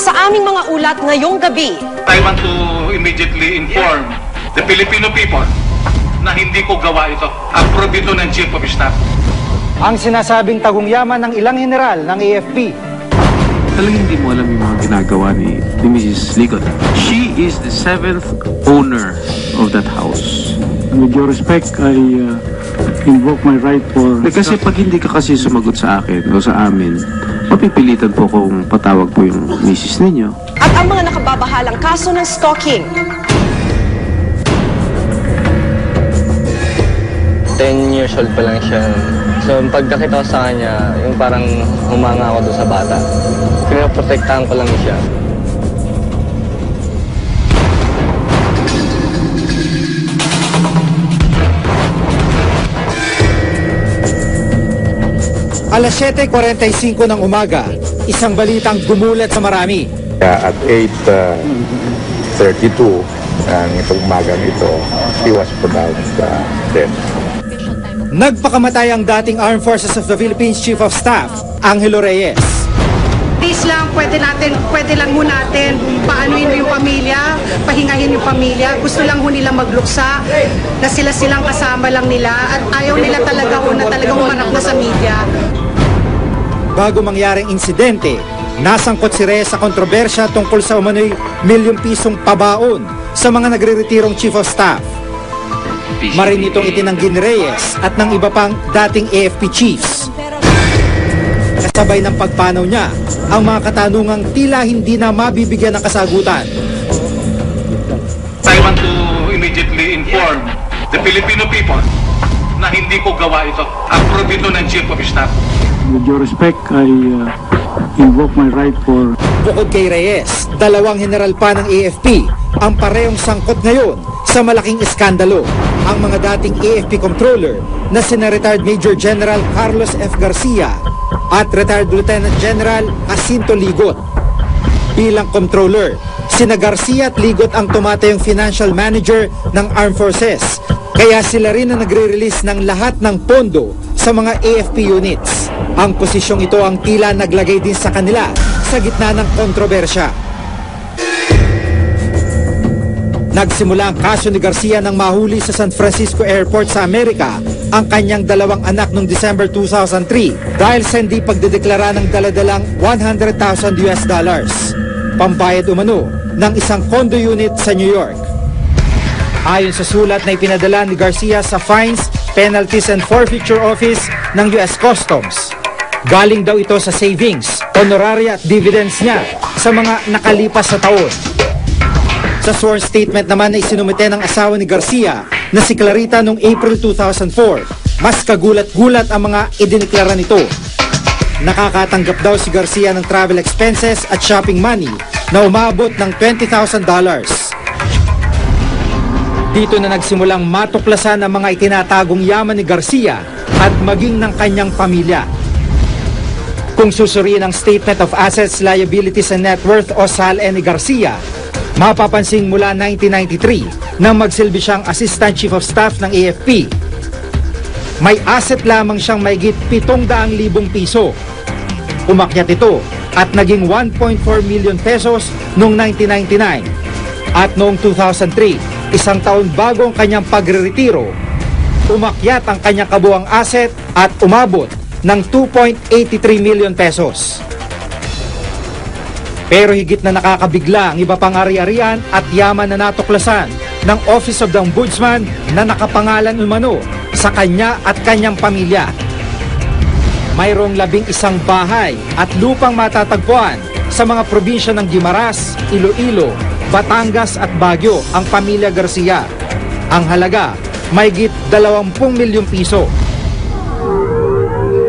Sa aming mga ulat ngayong gabi, I want to immediately inform the Filipino people na hindi ko gawa ito. Approve ito ng Chief of Staff. Ang sinasabing tagong yaman ng ilang general ng AFP. Talagang hindi mo alam yung mga ginagawa ni Mrs. Ligot. She is the 7th owner of that house. With your respect, I invoke my right for... Kasi pag hindi ka kasi sumagot sa akin o sa amin, mapipilitan po kung patawag po yung misis ninyo. at ang mga nakababahalang kaso ng stalking. 10 years old pa lang siya. So, pagkakita ko sa kanya, yung parang humanga ako doon sa bata. Pinaprotektahan ko lang siya. Alas 7:45 ng umaga, isang balitang gumulat sa marami. At 8:32 ng itong umagang ito, he was pronounced dead. Nagpakamatay ang dating Armed Forces of the Philippines Chief of Staff, Angelo Reyes. Please lang, pwede lang ho natin paanuin mo yung pamilya, pahingahin yung pamilya. Gusto lang ho nilang magluksa na silang kasama lang nila at ayaw nila talaga ho na talagang umarap na sa media. Bago mangyaring insidente, nasangkot si Reyes sa kontrobersya tungkol sa umano'y milyong pisong pabaon sa mga nagre-retirong Chief of Staff. Marin itong itinanggi ni Reyes at ng iba pang dating AFP chiefs. Kasabay ng pagpanaw niya ang mga katanungang tila hindi na mabibigyan ng kasagutan. I want to immediately inform the Filipino people na hindi ko gawa ito. Approve ito ng Chief of Staff. With your respect, I invoke my right for... Bukod kay Reyes, dalawang general pa ng AFP ang parehong sangkot ngayon sa malaking iskandalo. Ang mga dating AFP controller na sina retired Major General Carlos F. Garcia at retired Lieutenant General Jacinto Ligot. Bilang controller, sina Garcia at Ligot ang tumatayong financial manager ng Armed Forces. Kaya sila rin ang nagre-release ng lahat ng pondo sa mga AFP units. Ang posisyong ito ang tila naglagay din sa kanila sa gitna ng kontrobersya. Nagsimula ang kaso ni Garcia nang mahuli sa San Francisco Airport sa Amerika ang kanyang dalawang anak noong December 2003 dahil sa hindi pagdedeklara ng daladalang $100,000 pambayad umano ng isang condo unit sa New York. Ayon sa sulat na ipinadala ni Garcia sa Fines, Penalties and Forfeiture Office ng US Customs, galing daw ito sa savings, honoraria at dividends niya sa mga nakalipas sa taon. Sa sworn statement naman na isinumite ng asawa ni Garcia na si Clarita noong April 2004, mas kagulat-gulat ang mga idineklara nito. Nakakatanggap daw si Garcia ng travel expenses at shopping money na umabot ng $20,000. Dito na nagsimulang matuklasan ang mga itinatagong yaman ni Garcia at maging ng kanyang pamilya. Kung susuriin ang Statement of Assets, Liabilities and Net Worth o SALE ni Garcia, mapapansing mula 1993 nang magsilbi siyang Assistant Chief of Staff ng AFP. May asset lamang siyang mahigit 700,000 piso. Umakyat ito at naging 1.4 million pesos noong 1999. At noong 2003, isang taon bago ang kanyang pagre-retiro, umakyat ang kanyang kabuang asset at umabot ng 2.83 million pesos. Pero higit na nakakabigla ang iba pang ari-arian at yaman na natuklasan ng Office of the Ombudsman na nakapangalan umano sa kanya at kanyang pamilya. Mayroong 11 bahay at lupang matatagpuan sa mga probinsya ng Guimaras, Iloilo, Batangas at Baguio ang pamilya Garcia. Ang halaga, mahigit 20 milyong piso.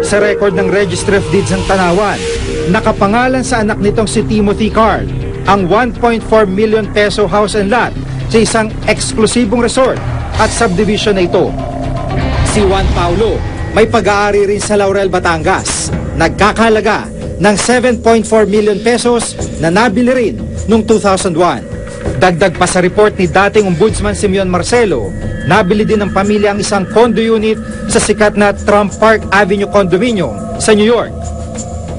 Sa record ng Registry of Deeds ng Tanawan, nakapangalan sa anak nitong si Timothy Carl ang 1.4 million peso house and lot sa isang eksklusibong resort at subdivision na ito. Si Juan Paulo may pag-aari rin sa Laurel, Batangas, nagkakahalaga ng 7.4 million pesos na nabili rin noong 2001. Dagdag pa sa report ni dating Ombudsman Simeon Marcelo, nabili din ng pamilya ang isang condo unit sa sikat na Trump Park Avenue Condominium sa New York.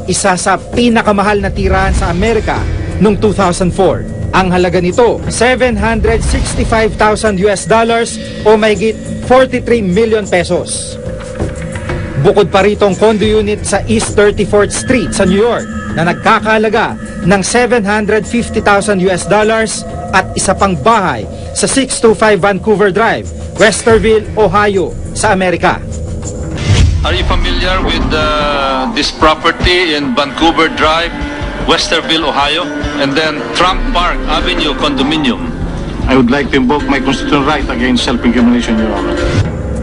Isa sa pinakamahal na tirahan sa Amerika noong 2004. Ang halaga nito, $765,000 o mahigit 43 million pesos. Bukod pa rito ang condo unit sa East 34th Street sa New York na nagkakahalaga ng $750,000 at isa pang bahay sa 625 Vancouver Drive, Westerville, Ohio sa Amerika. Are you familiar with this property in Vancouver Drive, Westerville, Ohio? And then Trump Park Avenue Condominium. I would like to invoke my constitutional right against self-incrimination, Your Honor.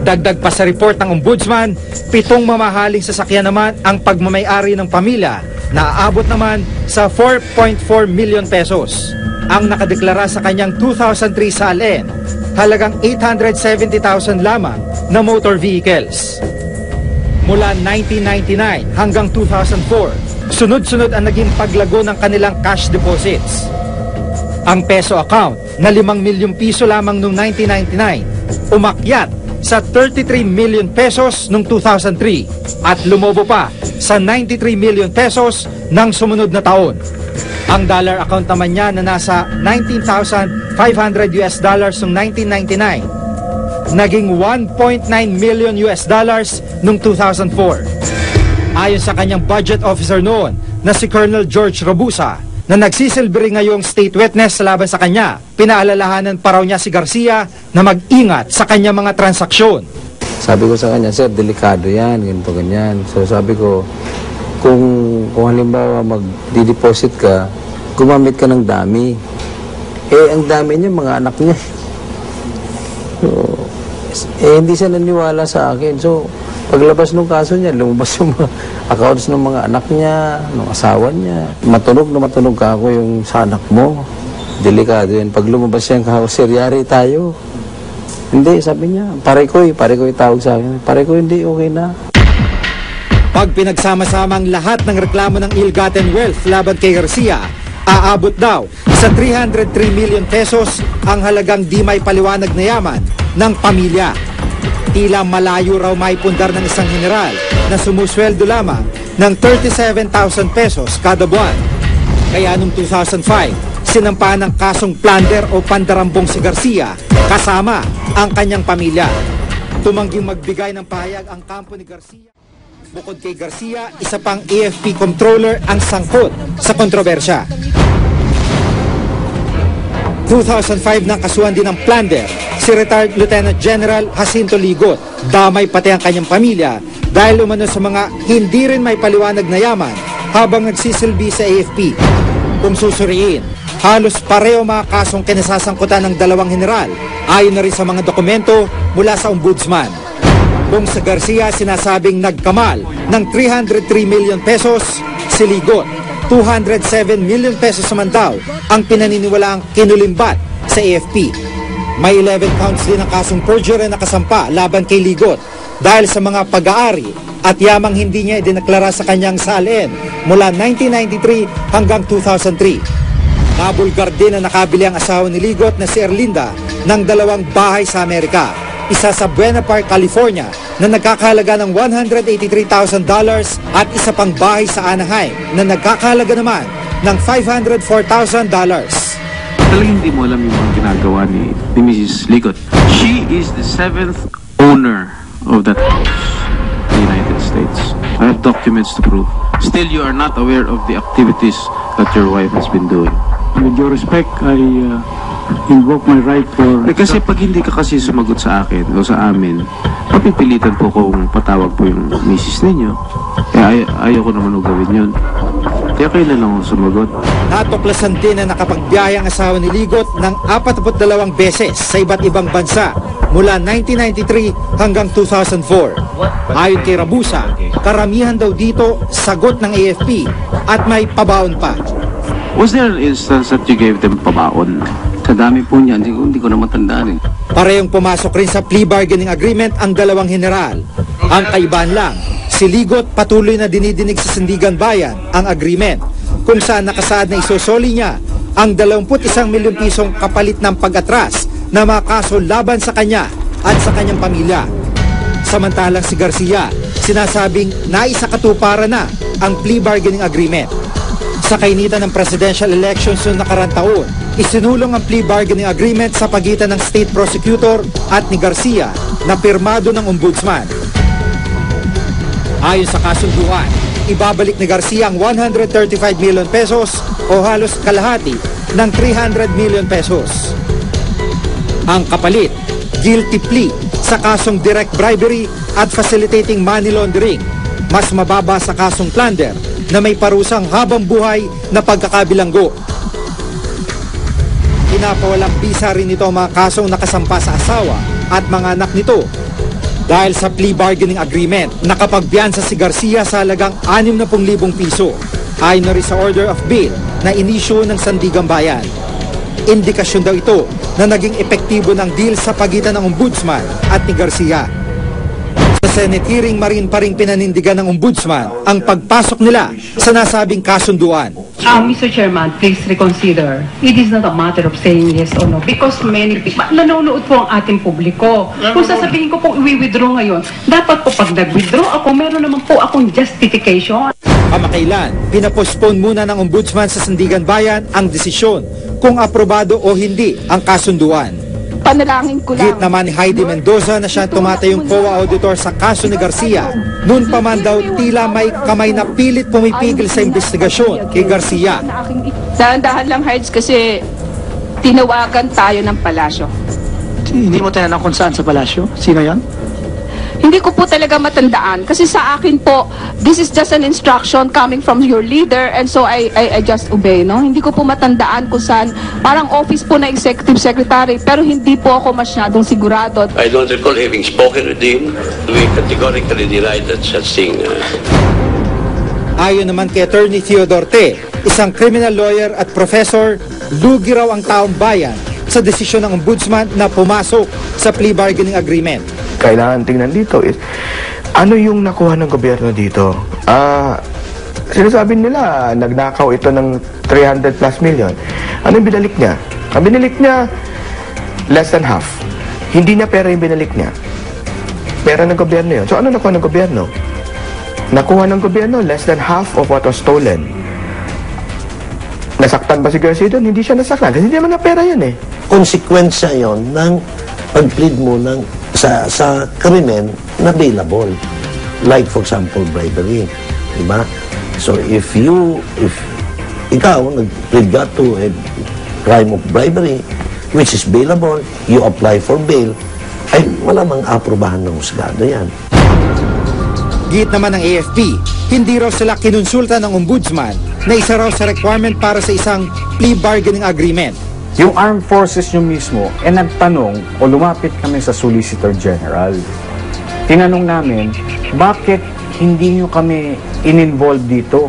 Dagdag pa sa report ng Ombudsman, 7 mamahaling sasakyan naman ang pagmamay-ari ng pamilya na aabot naman sa 4.4 million pesos. Ang nakadeklara sa kanyang 2003 salin, halagang 870,000 lamang na motor vehicles. Mula 1999 hanggang 2004, sunod-sunod ang naging paglago ng kanilang cash deposits. Ang peso account na 5 milyong piso lamang noong 1999, umakyat sa 33 million pesos noong 2003 at lumobo pa sa 93 million pesos ng sumunod na taon. Ang dollar account naman niya na nasa $19,500 noong 1999, naging $1.9 million noong 2004. Ayon sa kanyang budget officer noon na si Colonel George Rabusa, na nagsisilbi ngayong state witness laban sa kanya, pinaalalahanan pa raw niya si Garcia na mag-ingat sa kanyang mga transaksyon. Sabi ko sa kanya, sir, delikado yan, ganito, ganyan. So sabi ko, kung halimbawa mag-deposit ka, gumamit ka ng dami. Ang dami niya, mga anak niya. So, hindi siya naniwala sa akin. So, paglabas ng kaso niya, lumabas yung mga accounts ng mga anak niya, ng asawa niya. Matunog ka ako yung sa anak mo. Delikado yan. Pag lumabas yan ka, seryari tayo. Hindi, sabi niya, pare ko tawag sa akin. Pare ko, hindi, okay na. Pag pinagsama-sama ang lahat ng reklamo ng ill-gotten wealth laban kay Garcia, aabot daw sa 303 million pesos ang halagang di may paliwanag na yaman ng pamilya. Tila malayo raw maipundar ng isang general na sumusweldo lamang ng 37,000 pesos kada buwan. Kaya noong 2005, sinampahan ng kasong plunder o pandarambong si Garcia kasama ang kanyang pamilya. Tumangging magbigay ng pahayag ang kampo ni Garcia. Bukod kay Garcia, isa pang AFP controller ang sangkot sa kontrobersya. 2005 nang kasuhan din ng plunder si retired Lieutenant General Jacinto Ligot. Damay pati ang kanyang pamilya dahil umano sa mga hindi rin may paliwanag na yaman habang nagsisilbi sa AFP. Kung susuriin, halos pareho mga kasong kinasasangkutan ng dalawang general ayon na rin sa mga dokumento mula sa Ombudsman. Kung sa Garcia sinasabing nagkamal ng 303 million pesos, si Ligot 207 million pesos naman daw ang pinaniniwalaang kinulimbat sa AFP. May 11 counts din ang kasong perjury na kasampa laban kay Ligot dahil sa mga pag-aari at yamang hindi niya idineklara sa kanyang salin mula 1993 hanggang 2003. Nabulgar din na nakabili ang asawa ni Ligot na si Erlinda ng 2 bahay sa Amerika. Isa sa Buena Park, California na nagkakahalaga ng $183,000 at isa pang bahay sa Anaheim na nagkakahalaga naman ng $504,000. Talagang hindi mo alam yung mga ginagawa ni Mrs. Ligot. She is the 7th owner of that house in the United States. I have documents to prove. Still, you are not aware of the activities that your wife has been doing. With your respect, I invoke my right for... Kasi pag hindi ka kasi sumagot sa akin o sa amin, papipilitan po kung patawag po yung misis ninyo. Kaya ayoko naman gawin yun. Kaya kayo na lang sumagot. Natuklasan din na nakapagbiyahe ang asawa ni Ligot ng 42 beses sa iba't ibang bansa mula 1993 hanggang 2004. Ayon kay Rabusa, karamihan daw dito sagot ng AFP at may pabaon pa. Was there an instance that you gave them pabaon? Sa dami po niya, hindi ko na matandaan. Parehong pumasok rin sa plea bargaining agreement ang dalawang general. Ang kaibahan lang, si Ligot patuloy na dinidinig sa Sandigan Bayan ang agreement kung saan nakasaad na isosoli niya ang 21 milyong pisong kapalit ng pag-atras na mga kaso laban sa kanya at sa kanyang pamilya. Samantalang si Garcia, sinasabing naisakatuparan na ang plea bargaining agreement. Sa kainitan ng presidential elections noong nakarang taon, isinulong ang plea bargaining agreement sa pagitan ng state prosecutor at ni Garcia na pirmado ng ombudsman. Ayon sa kasunduan, ibabalik ni Garcia ang 135 million pesos o halos kalahati ng 300 million pesos. Ang kapalit, guilty plea sa kasong direct bribery at facilitating money laundering, mas mababa sa kasong plunder na may parusang habang buhay na pagkakabilanggo. Pinapawalang bisa rin ito ang mga kasong nakasampa sa asawa at mga anak nito. Dahil sa plea bargaining agreement, nakapagbiyansa si Garcia sa halagang 60,000 piso. Ayon na rin sa order of bail na inisyu ng Sandigan Bayan. Indikasyon daw ito na naging epektibo ng deal sa pagitan ng ombudsman at ni Garcia. Sa Senate hearing, marin pa rin pinanindigan ng ombudsman ang pagpasok nila sa nasabing kasunduan. Mr. Chairman, please reconsider. It is not a matter of saying yes or no because many people, nanonood po ang ating publiko. Kung sasabihin ko po i-withdraw ngayon, dapat po pag nag-withdraw ako, meron naman po akong justification. Kamakailan, pinapospone muna ng ombudsman sa Sandigan Bayan ang desisyon kung aprobado o hindi ang kasunduan. Panalangin ko lang. Git naman ni Heidi Mendoza na siya tumatayong COA auditor sa kaso ni Garcia. Noon pa man daw tila may kamay na pilit pumipigil sa investigasyon kay Garcia. Dahan-dahan lang, Heidi, kasi tinawagan tayo ng palasyo. Hindi mo tinanong kung saan sa palasyo? Sino yan? Hindi ko po talaga matandaan kasi sa akin po, this is just an instruction coming from your leader and so I just obey, no? Hindi ko po matandaan kung saan, parang office po na executive secretary pero hindi po ako masyadong sigurado. I don't recall having spoken with him. We categorically deny that such thing. Ayon naman kay Attorney Theodore Te, isang criminal lawyer at professor, lugi raw ang taong bayan sa desisyon ng ombudsman na pumasok sa plea bargaining agreement. Kailangan tingnan dito is ano yung nakuha ng gobyerno dito. Sinasabi nila nagnakaw ito ng 300 plus million. Ano yung binalik niya? Ang binalik niya less than half. Hindi niya pera yung binalik niya. Pera ng gobyerno yun. So ano nakuha ng gobyerno? Nakuha ng gobyerno less than half of what was stolen. Nasaktan ba si Garcia doon? Hindi siya nasaktan kasi hindi naman na pera yun eh. Konsekwensya yon ng pag-plead mo ng sa krimen na bailable. Like for example, bribery. Diba? So if ikaw nag-plead ka to a crime of bribery which is bailable, you apply for bail, ay malamang aprobahan ng husgado yan. Git naman ng AFP, hindi raw sila kinonsulta ng ombudsman na isa raw sa requirement para sa isang plea bargaining agreement. Yung armed forces nyo mismo, nagtanong o lumapit kami sa Solicitor General. Tinanong namin, bakit hindi nyo kami in-involve dito?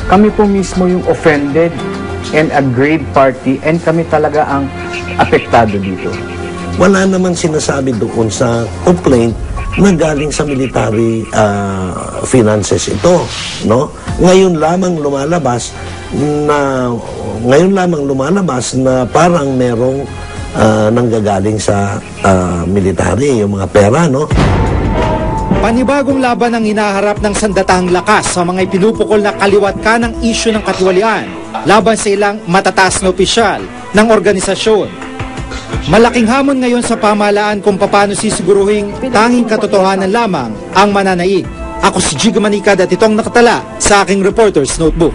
Kami po mismo yung offended and aggrieved party and kami talaga ang apektado dito. Wala naman sinasabi doon sa complaint na galing sa military finances ito, no? Ngayon lamang lumalabas na parang merong nanggagaling sa military, yung mga pera, no? Panibagong laban ang hinaharap ng sandatahang lakas sa mga ipinupukol na kaliwat ka ng isyu ng katiwalian laban sa ilang matataas na opisyal ng organisasyon. Malaking hamon ngayon sa pamahalaan kung paano sisiguruhing tanging katotohanan lamang ang mananaig. Ako si Jigo Manicad at itong nakatala sa aking Reporter's Notebook.